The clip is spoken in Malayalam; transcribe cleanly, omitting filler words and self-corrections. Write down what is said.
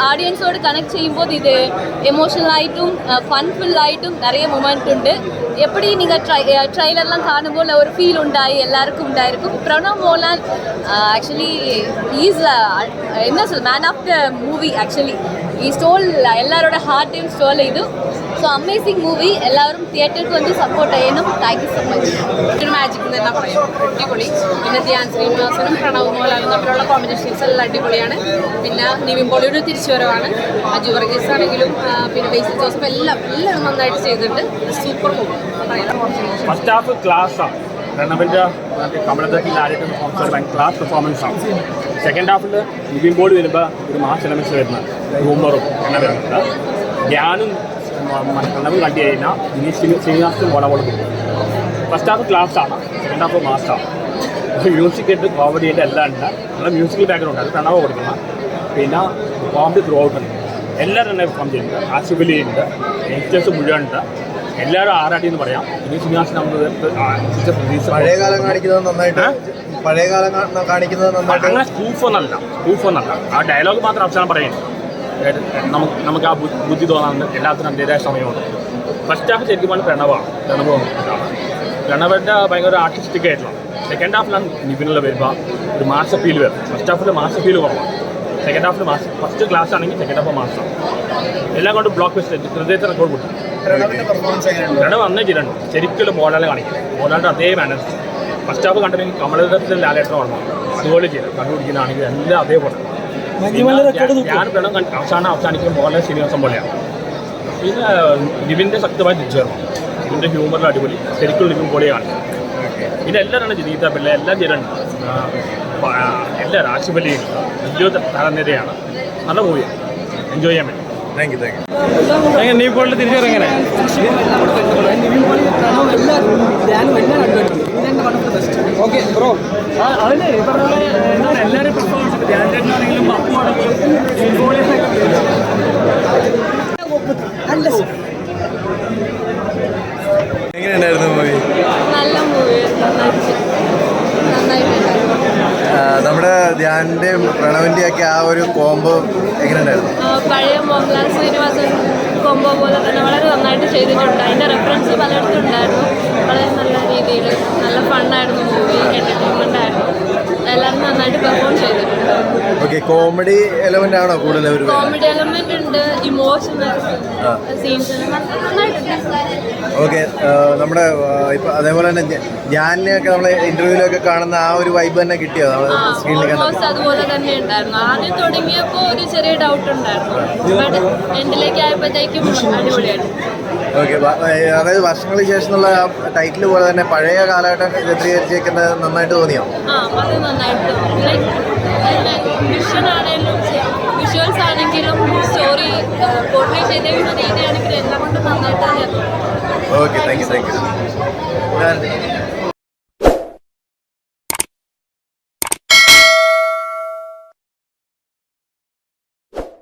ஆடியன்ஸோடு கனெக்ட் செய்யும்போது இது எமோஷனலாயிட்டும் ஃபன்ஃபுல்லாயிட்டும் நிறைய மூமெண்ட் உண்டு. எப்படி நீங்கள் ட்ரைலர்லாம் காணும்போது ஒரு ஃபீல் உண்டாயி எல்லாருக்கும் உண்டாயிருக்கும். பிரணவ் மோகன்லால் ஆக்சுவலி ஈஸ் என்ன சொல் man of the movie. Actually ഈ സ്റ്റോൾ എല്ലാവരുടെ ഹാർട്ടെയും സ്റ്റോൾ ചെയ്തു. So amazing movie. എല്ലാവരും തിയേറ്ററിൽ വന്ന് സപ്പോർട്ട് ചെയ്യണം. Thank you so much. ഒരു മാജിക് എന്ന് തന്നെ പറയും. അടിപൊളി. പിന്നെ ധ്യാൻ ശ്രീനിവാസനും പ്രണവ് മോഹൻലാലും തമ്മിലുള്ള കോമ്പിനേഷൻസ് എല്ലാം അടിപൊളിയാണ്. പിന്നെ നിവിൻ പോളിയുടെ തിരിച്ചുവരവാണ്. അജു വർഗീസ് ആണെങ്കിലും പിന്നെ ബേസിൽ ജോസഫ് എല്ലാവരും നന്നായിട്ട് ചെയ്തിട്ടുണ്ട്. Super movie. ഫസ്റ്റ് ഹാഫ് ക്ലാസ്സാണ്. പ്രണവിൻ്റെ കമലത്തിൽ ആദ്യത്തെ ക്ലാസ് പെർഫോമൻസ് ആണ്. സെക്കൻഡ് ഹാഫിൽ നിവിൻ പോളി വരുമ്പോൾ ഒരു മാസ് എലമെൻറ്റ്സ് വരുന്ന ഹ്യൂമറും എണ്ണ വരുന്നുണ്ട്. ധ്യാനും പ്രണവും കണ്ടു കഴിഞ്ഞാൽ ഇനി ശ്രീനിവാസും വളവോളം പോകും. ഫസ്റ്റ് ഹാഫ് ക്ലാസ്സാണ്, സെക്കൻഡ് ഹാഫ് മാസാണ്. മ്യൂസിക് ആയിട്ട് കോമഡി ആയിട്ട് എല്ലാം ഉണ്ട്. നല്ല മ്യൂസിക്കൽ ബാക്ക്ഗ്രൗണ്ട് അത് പ്രണവ് കൊടുക്കണം. പിന്നെ കോമഡി ത്രൂ ഔട്ട് ഉണ്ട്. എല്ലാവരും തന്നെ പെർഫോം ചെയ്യുന്നുണ്ട്. ആസിഫലി ഉണ്ട്, യങ്സ്റ്റേഴ്സ് മുഴുവൻ ഉണ്ട്. എല്ലാവരും ആറാടി എന്ന് പറയാം. ഇനി ശ്രീനിവാസൻ നമ്മൾ പഴയകാലം കാണിക്കുന്നത് നന്നായിട്ട്, പഴയകാലം കാണിക്കുന്നത് നന്നായിട്ട്. അങ്ങനെ സ്കൂഫൊന്നല്ല. ആ ഡയലോഗ് മാത്രം അവസാനം പറയുന്നത് നമുക്ക് ആ ബുദ്ധി തോന്നാൻ എല്ലാത്തിനും അതിൻ്റെതായ സമയമുണ്ട്. ഫസ്റ്റ് ഹാഫ് ശരിക്കും പറഞ്ഞാൽ പ്രണവിൻ്റെ ഭയങ്കര ആർട്ടിസ്റ്റിക് ആയിട്ടുള്ള. സെക്കൻഡ് ഹാഫിലാണ് നിവിനുള്ള വരുമ്പോൾ ഒരു മാസ് ഫീൽ വരും. ഫസ്റ്റ് ഹാഫിൽ മാസ് ഫീൽ കുറവാണ്. സെക്കൻഡ് ഹാഫിൽ മാസ്. ഫസ്റ്റ് ക്ലാസ് ആണെങ്കിൽ സെക്കൻഡ് ഹാഫ് മാസമാണ്. എല്ലാം കൊണ്ട് ബ്ലോക്ക് വെസ്റ്റ് ഹൃദയത്തെ റെക്കോർഡ് കൊടുക്കും. പ്രണവ് അന്നേ ചെയ്തിട്ടുണ്ട്. ശരിക്കും മോഹൻലാൽ കാണിക്കും. മോഹൻലാലിൻ്റെ അതേ മാനേഴ്സ്. ഫസ്റ്റ് ഹാഫ് കണ്ടിട്ടുണ്ടെങ്കിൽ കമലദത്തിൽ ലാലേട്ടൻ ഓർമ്മ അതുപോലെ ചെയ്തു. കണ്ടുപിടിക്കുന്നതാണെങ്കിൽ എല്ലാം അതേപോലെ. ഞാൻ പ്രണവ് അവസാനിക്കും മോഹൻലാൽ ശ്രീനിവാസൻ പോലെയാണ്. പിന്നെ നിവിൻ്റെ ശക്തമായി തിരിച്ചു വരണം. ഇതിൻ്റെ ഹ്യൂമറിൽ അടിപൊളി. ശരിക്കും നിവിൻ പോളിയെ കാണിക്കും. പിന്നെ എല്ലാവരാണ് ജീത പിള്ളേ എല്ലാം ചെയ്തിട്ടുണ്ട്. എല്ലാവരും ആശുപത്രി വലിയ താരനിരയാണ്. നല്ല മൂവിയാണ്. എൻജോയ് ചെയ്യാൻ പറ്റും. Thank you. നിവിൻ പോളിയുടെ തിരിച്ചറിങ്ങനെ ഓക്കെ ബ്രോ. അതിന് എല്ലാവരും പെർഫോമൻസ് ധ്യാനാണെങ്കിലും അപ്പു ആണെങ്കിലും എങ്ങനെയുണ്ടായിരുന്നു മൂവി? നല്ല മൂവിയായിരുന്നു. നമ്മുടെ ധ്യാനിന്റെയും പ്രണവിന്റെയും ഒക്കെ ആ ഒരു കോംബോ എങ്ങനെയുണ്ടായിരുന്നു? പഴയ മോഹൻലാൽ ശ്രീനിവാസൻ കോംബോ പോലെ തന്നെ വളരെ നന്നായിട്ട് ചെയ്തിട്ടുണ്ട്. അതിൻ്റെ റെഫറൻസ് പലയിടത്തും ഉണ്ടായിരുന്നു. വളരെ നല്ല രീതിയിൽ നല്ല ഫണ്ണായിരുന്നു മൂവി. എൻ്റർടൈൻമെൻ്റ് ആയിരുന്നു. എല്ലാവരും നന്നായിട്ട് പെർഫോം ചെയ്തിട്ടുണ്ട്. ഓക്കെ. കോമഡി എലമെന്റ് ആണോ കൂടുതൽ? കോമഡി എലമെന്റ് ഉണ്ട്, ഇമോഷണൽ സീൻസ് നന്നായിട്ടുണ്ട്. ഓക്കെ. നമ്മുടെ ഇപ്പം അതേപോലെ തന്നെ ധ്യാനിനെയൊക്കെ നമ്മൾ ഇന്റർവ്യൂവിലൊക്കെ കാണുന്ന ആ ഒരു വൈബ് തന്നെ കിട്ടിയോ സ്ക്രീനിൽ? അതുപോലെ തന്നെ ഉണ്ടായിരുന്നു. ആദ്യം തുടങ്ങിയപ്പോൾ ഒരു ചെറിയ ഡൗട്ട് ഉണ്ടായിരുന്നു. ബട്ട് എൻഡിലേക്ക് ആയപ്പോഴത്തേക്കും അടിപൊളിയായിരുന്നു. ഓക്കെ. അതായത് വർഷങ്ങൾക്ക് ശേഷമുള്ള ടൈറ്റിൽ പോലെ തന്നെ പഴയ കാലഘട്ടം ചിത്രീകരിച്ചേക്കുന്നത് നന്നായിട്ട് തോന്നിയോ? അത് നന്നായിട്ട് വിഷ്വൽസ് ആണെങ്കിലും സ്റ്റോറി പോർട്രേ ചെയ്തേക്കുന്ന രീതിയാണെങ്കിലും എല്ലാം കൊണ്ടും നന്നായിട്ട്. ഓക്കെ. Thank you.